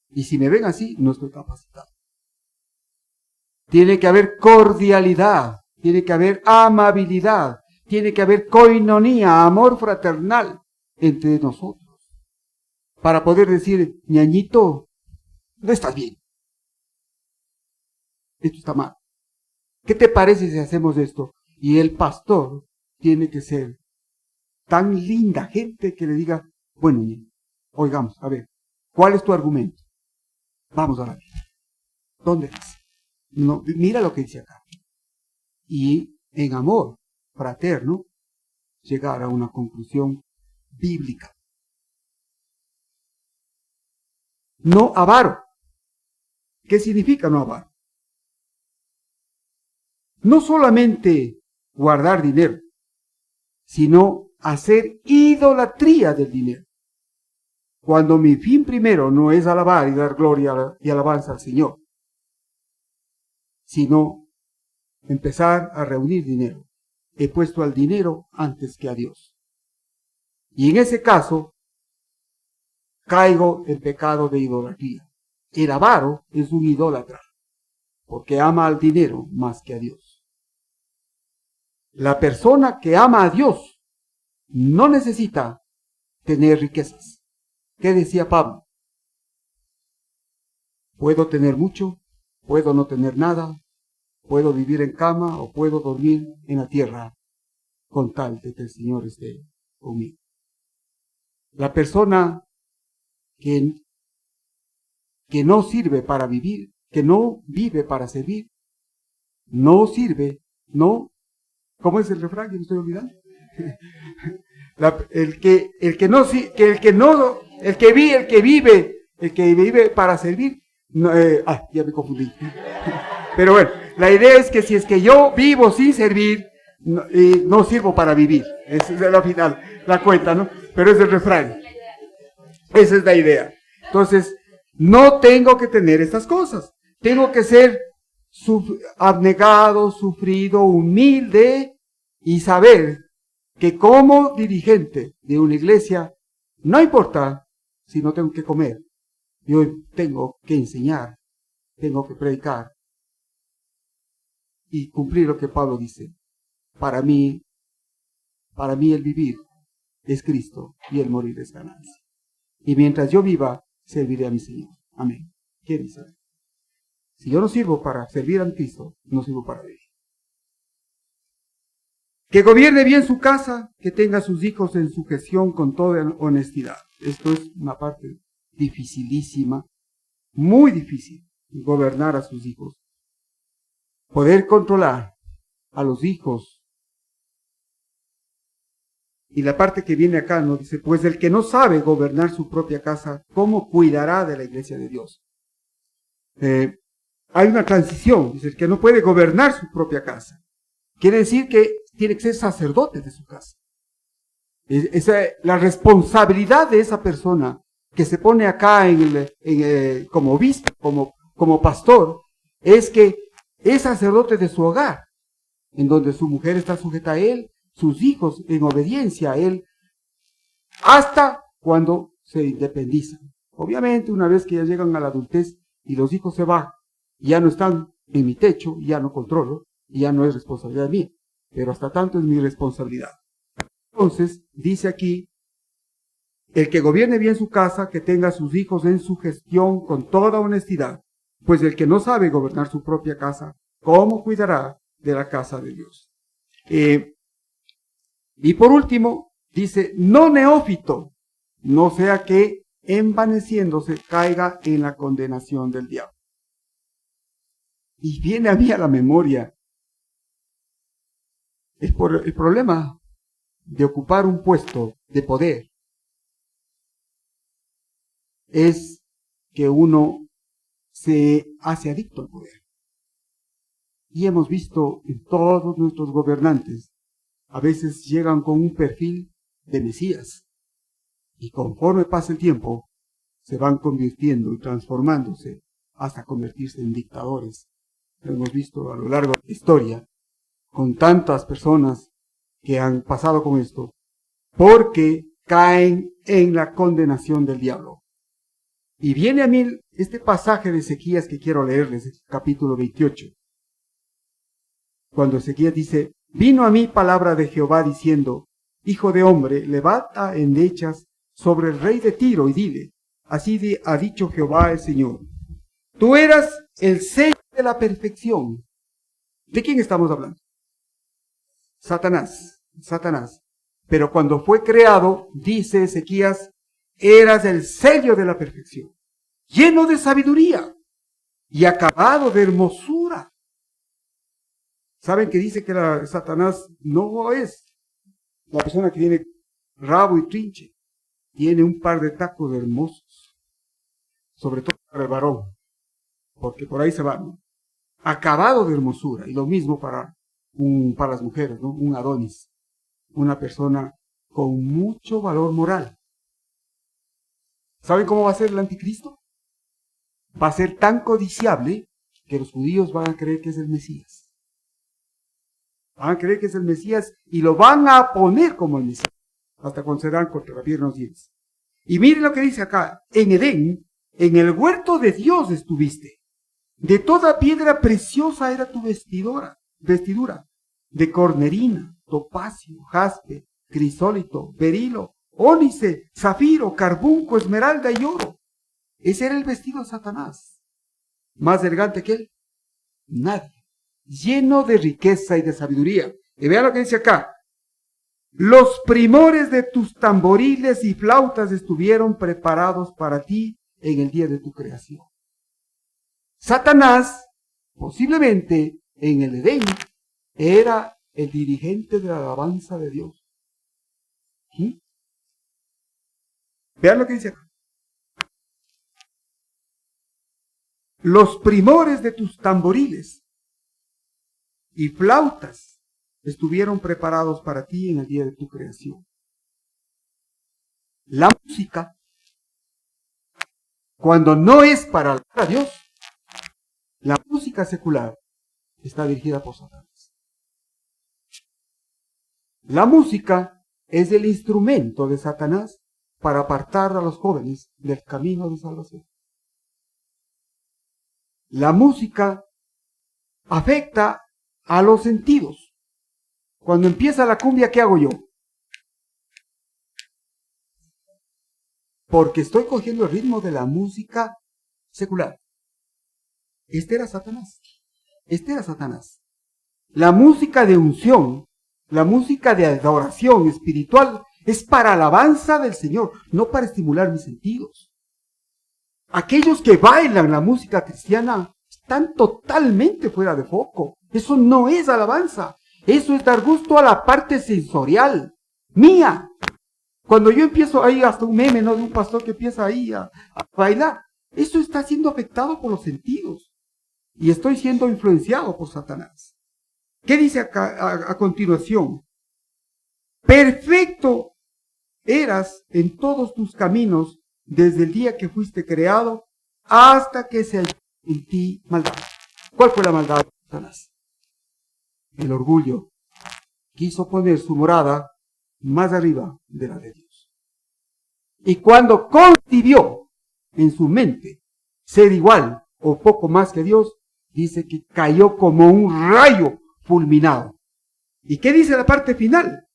Y si me ven así, no estoy capacitado. Tiene que haber cordialidad, tiene que haber amabilidad, tiene que haber coinonía, amor fraternal entre nosotros. Para poder decir, ñañito, no estás bien. Esto está mal. ¿Qué te parece si hacemos esto? Y el pastor tiene que ser tan linda gente que le diga, bueno, oigamos, a ver, ¿cuál es tu argumento? Vamos a la Biblia. ¿Dónde dice? No, mira lo que dice acá. Y en amor fraterno, llegar a una conclusión bíblica. No avaro. ¿Qué significa no avaro? no solamente guardar dinero, sino hacer idolatría del dinero. Cuando mi fin primero no es alabar y dar gloria y alabanza al Señor, sino empezar a reunir dinero. He puesto al dinero antes que a Dios. Y en ese caso, caigo en pecado de idolatría. El avaro es un idólatra, porque ama al dinero más que a Dios. La persona que ama a Dios no necesita tener riquezas. ¿Qué decía Pablo? Puedo tener mucho, puedo no tener nada, puedo vivir en cama o puedo dormir en la tierra, con tal de que el Señor esté conmigo. La persona que no sirve para vivir, que no vive para servir, no sirve, no, ¿cómo es el refrán? ¿Me estoy olvidando? El que vive para servir, no, ya me confundí. Pero bueno, la idea es que si es que yo vivo sin servir, no sirvo para vivir. Esa es la final, la cuenta, ¿no? Pero es el refrán. Esa es la idea. Entonces, no tengo que tener estas cosas. Tengo que ser abnegado, sufrido, humilde y saber que como dirigente de una iglesia, no importa si no tengo que comer. Yo tengo que enseñar, tengo que predicar y cumplir lo que Pablo dice. Para mí el vivir es Cristo y el morir es ganancia. Y mientras yo viva, serviré a mi Señor. Amén. ¿Quién dice? Si yo no sirvo para servir a Cristo, no sirvo para vivir. Que gobierne bien su casa, que tenga a sus hijos en su gestión con toda honestidad. Esto es una parte dificilísima, muy difícil, gobernar a sus hijos. Poder controlar a los hijos. Y la parte que viene acá nos dice, pues el que no sabe gobernar su propia casa, ¿cómo cuidará de la iglesia de Dios? Hay una transición, dice, el que no puede gobernar su propia casa. Quiere decir que tiene que ser sacerdote de su casa. La responsabilidad de esa persona que se pone acá como obispo, como pastor, es que es sacerdote de su hogar, en donde su mujer está sujeta a él, sus hijos en obediencia a él, hasta cuando se independizan. Obviamente, una vez que ya llegan a la adultez y los hijos se van, ya no están en mi techo, ya no controlo, y ya no es responsabilidad mía, pero hasta tanto es mi responsabilidad. Entonces, dice aquí, el que gobierne bien su casa, que tenga a sus hijos en su gestión con toda honestidad, pues el que no sabe gobernar su propia casa, ¿cómo cuidará de la casa de Dios? Y por último, dice, no neófito, no sea que envaneciéndose caiga en la condenación del diablo. Y viene a mí a la memoria el problema de ocupar un puesto de poder es que uno se hace adicto al poder. Y hemos visto en todos nuestros gobernantes, a veces llegan con un perfil de Mesías, y conforme pasa el tiempo, se van convirtiendo y transformándose hasta convertirse en dictadores. Lo hemos visto a lo largo de la historia, con tantas personas que han pasado con esto, porque caen en la condenación del diablo. Y viene a mí este pasaje de Ezequías que quiero leerles, capítulo 28. Cuando Ezequías dice, vino a mí palabra de Jehová diciendo, hijo de hombre, levanta endechas sobre el rey de Tiro y dile, así ha dicho Jehová el Señor, tú eras el sello de la perfección. ¿De quién estamos hablando? Satanás. Pero cuando fue creado, dice Ezequías, eras el sello de la perfección, lleno de sabiduría y acabado de hermosura. ¿Saben que dice que Satanás no es la persona que tiene rabo y trinche? Tiene un par de tacos hermosos, sobre todo para el varón, porque por ahí se van, ¿no? acabado de hermosura. Y lo mismo para las mujeres, ¿no? Un Adonis, una persona con mucho valor moral. ¿Saben cómo va a ser el anticristo? Va a ser tan codiciable que los judíos van a creer que es el Mesías. Van a creer que es el Mesías y lo van a poner como el Mesías, hasta cuando se dan contra la piedra en los dientes. Y miren lo que dice acá: en Edén, en el huerto de Dios estuviste. De toda piedra preciosa era tu vestidura, de cornerina, topacio, jaspe, crisólito, berilo, ónice, zafiro, carbunco, esmeralda y oro. Ese era el vestido de Satanás. Más elegante que él, nadie. Lleno de riqueza y de sabiduría. Y vean lo que dice acá: los primores de tus tamboriles y flautas estuvieron preparados para ti en el día de tu creación. Satanás, posiblemente en el Edén, era el dirigente de la alabanza de Dios. ¿Sí? Vean lo que dice acá: los primores de tus tamboriles y flautas estuvieron preparados para ti en el día de tu creación. La música, cuando no es para alabar a Dios, la música secular está dirigida por Satanás. La música es el instrumento de Satanás para apartar a los jóvenes del camino de salvación. La música afecta a los sentidos. Cuando empieza la cumbia, ¿qué hago yo? Porque estoy cogiendo el ritmo de la música secular. Este era Satanás. La música de unción, la música de adoración espiritual es para alabanza del Señor, no para estimular mis sentidos. Aquellos que bailan la música cristiana están totalmente fuera de foco. Eso no es alabanza. Eso es dar gusto a la parte sensorial mía. Cuando yo empiezo ahí, hasta un meme, ¿no?, de un pastor que empieza ahí a bailar, eso está siendo afectado por los sentidos. Y estoy siendo influenciado por Satanás. ¿Qué dice acá a continuación? Perfecto eras en todos tus caminos desde el día que fuiste creado hasta que se halló en ti maldad. ¿Cuál fue la maldad de Satanás? El orgullo. Quiso poner su morada más arriba de la de Dios. Y cuando concibió en su mente ser igual o poco más que Dios, dice que cayó como un rayo fulminado. ¿Y qué dice la parte final?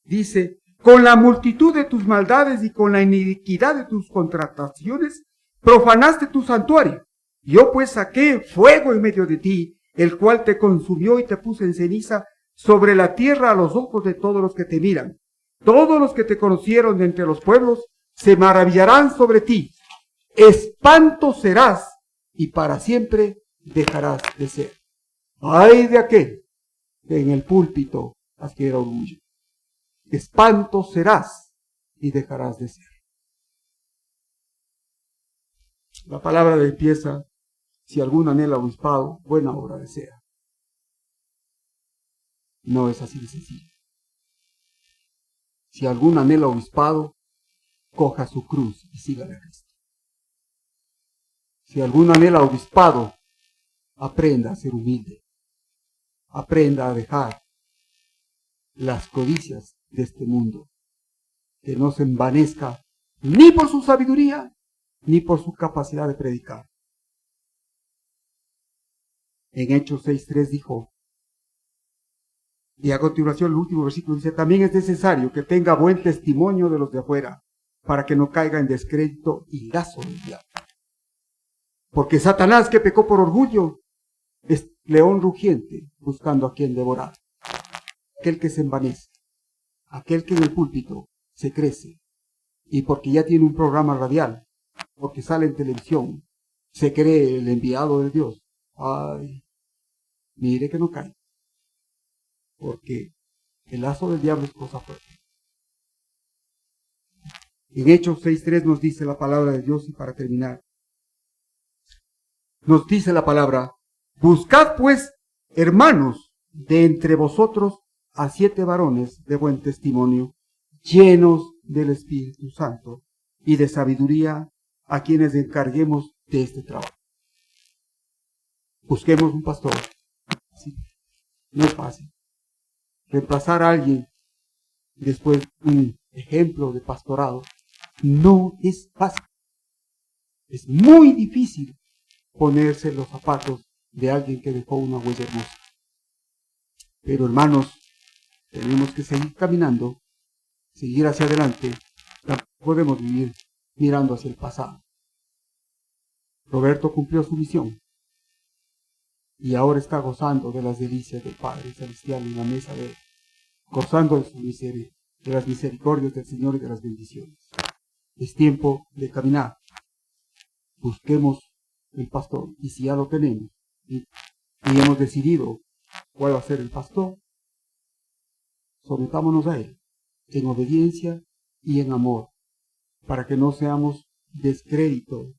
Dice: con la multitud de tus maldades y con la iniquidad de tus contrataciones, profanaste tu santuario. Yo pues saqué fuego en medio de ti, el cual te consumió y te puse en ceniza sobre la tierra a los ojos de todos los que te miran. Todos los que te conocieron de entre los pueblos se maravillarán sobre ti. Espanto serás y para siempre dejarás de ser. Ay de aquel que en el púlpito adquiera orgullo. Espanto serás y dejarás de ser. La palabra de empieza: si alguno anhela obispado, buena obra desea. No es así de sencillo. Si alguno anhela obispado, coja su cruz y sígale a Cristo. Si alguno anhela obispado, aprenda a ser humilde. Aprenda a dejar las codicias de este mundo. Que no se envanezca ni por su sabiduría, ni por su capacidad de predicar. En Hechos 6:3 dijo, y a continuación el último versículo dice: también es necesario que tenga buen testimonio de los de afuera, para que no caiga en descrédito y lazo del diablo. Porque Satanás, que pecó por orgullo, es león rugiente buscando a quien devorar. Aquel que se envanece, aquel que en el púlpito se crece, y porque ya tiene un programa radial, porque sale en televisión, se cree el enviado de Dios. Ay, mire que no cae, porque el lazo del diablo es cosa fuerte. En Hechos 6:3 nos dice la palabra de Dios, y para terminar, nos dice la palabra: Buscad pues, hermanos, de entre vosotros a 7 varones de buen testimonio, llenos del Espíritu Santo y de sabiduría, a quienes encarguemos de este trabajo. Busquemos un pastor. Sí, no es fácil. Reemplazar a alguien después un ejemplo de pastorado no es fácil. Es muy difícil ponerse los zapatos de alguien que dejó una huella hermosa. Pero hermanos, tenemos que seguir caminando, seguir hacia adelante. No podemos vivir mirando hacia el pasado. Roberto cumplió su misión y ahora está gozando de las delicias del Padre Celestial en la mesa de él, gozando de su miseria, de las misericordias del Señor y de las bendiciones. Es tiempo de caminar. Busquemos el pastor, y si ya lo tenemos y hemos decidido cuál va a ser el pastor, sometámonos a él en obediencia y en amor, para que no seamos descrédito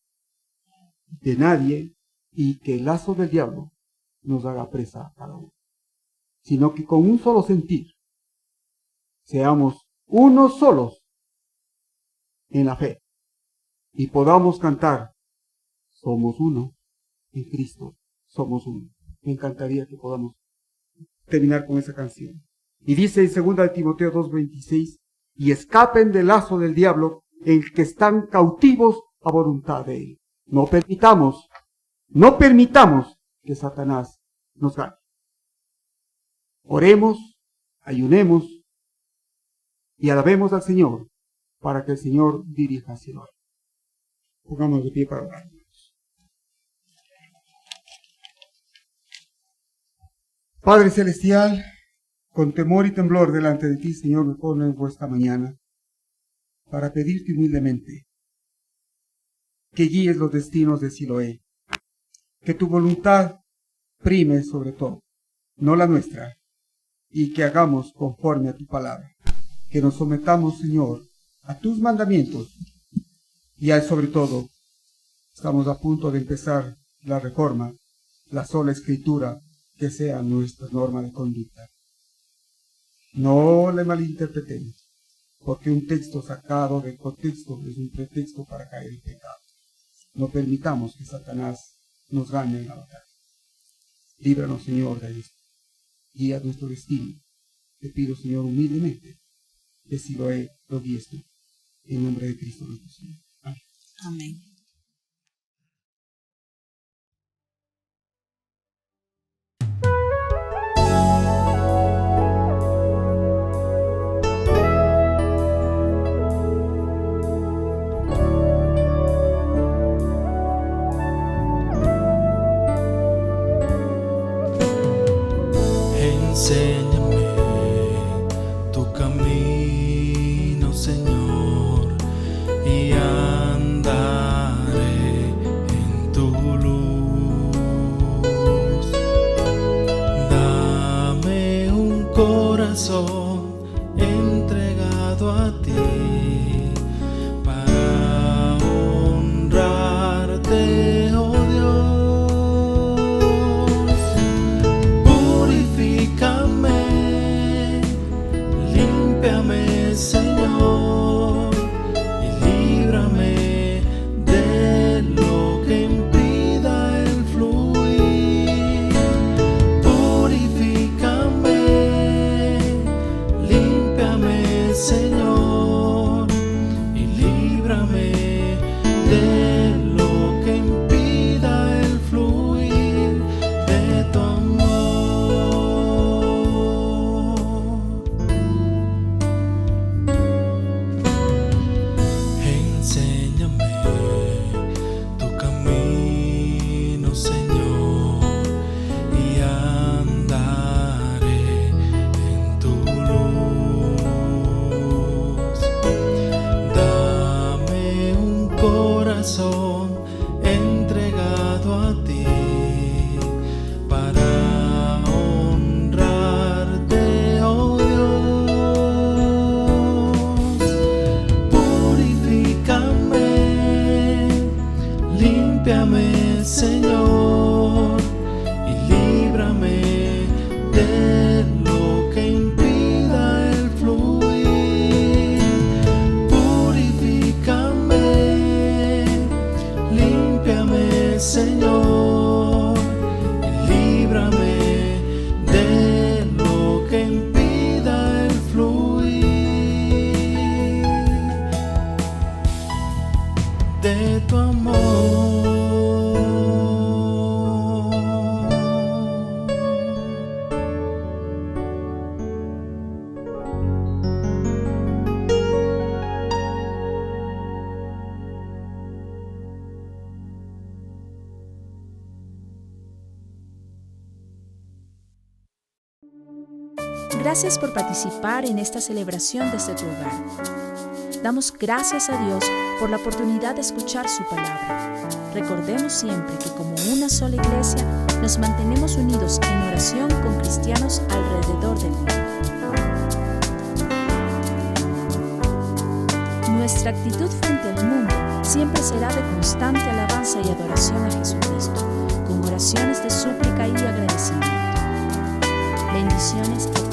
de nadie y que el lazo del diablo nos haga presa a cada uno, sino que con un solo sentir seamos unos solos en la fe y podamos cantar: somos uno en Cristo, somos uno. Me encantaría que podamos terminar con esa canción. Y dice en 2 Timoteo 2:26: y escapen del lazo del diablo en el que están cautivos a voluntad de él. No permitamos que Satanás nos gane. Oremos, ayunemos y alabemos al Señor para que el Señor dirija hacia él. Pongamos de pie para orar. Padre Celestial, con temor y temblor delante de ti, Señor, me pongo esta mañana para pedirte humildemente que guíes los destinos de Siloé, que tu voluntad prime sobre todo, no la nuestra, y que hagamos conforme a tu palabra, que nos sometamos, Señor, a tus mandamientos, y sobre todo, estamos a punto de empezar la reforma, la sola escritura, que sea nuestra norma de conducta. No le malinterpretemos, porque un texto sacado del contexto es un pretexto para caer en pecado. No permitamos que Satanás nos gane en la batalla. Líbranos, Señor, de esto. Guía nuestro destino. Te pido, Señor, humildemente, que si lo guíes tú. En nombre de Cristo nuestro Señor. Amén. Amén. Enséñame tu camino, Señor, y andaré en tu luz. Dame un corazón entregado a ti para honrarte, oh Dios. Purifícame, límpiame, Señor, y líbrame de lo que impida el fluir. Purifícame, límpiame, Señor, Gracias por participar en esta celebración desde tu hogar. Damos gracias a Dios por la oportunidad de escuchar su palabra. Recordemos siempre que como una sola iglesia nos mantenemos unidos en oración con cristianos alrededor del mundo. Nuestra actitud frente al mundo siempre será de constante alabanza y adoración a Jesucristo, con oraciones de súplica y agradecimiento. Bendiciones.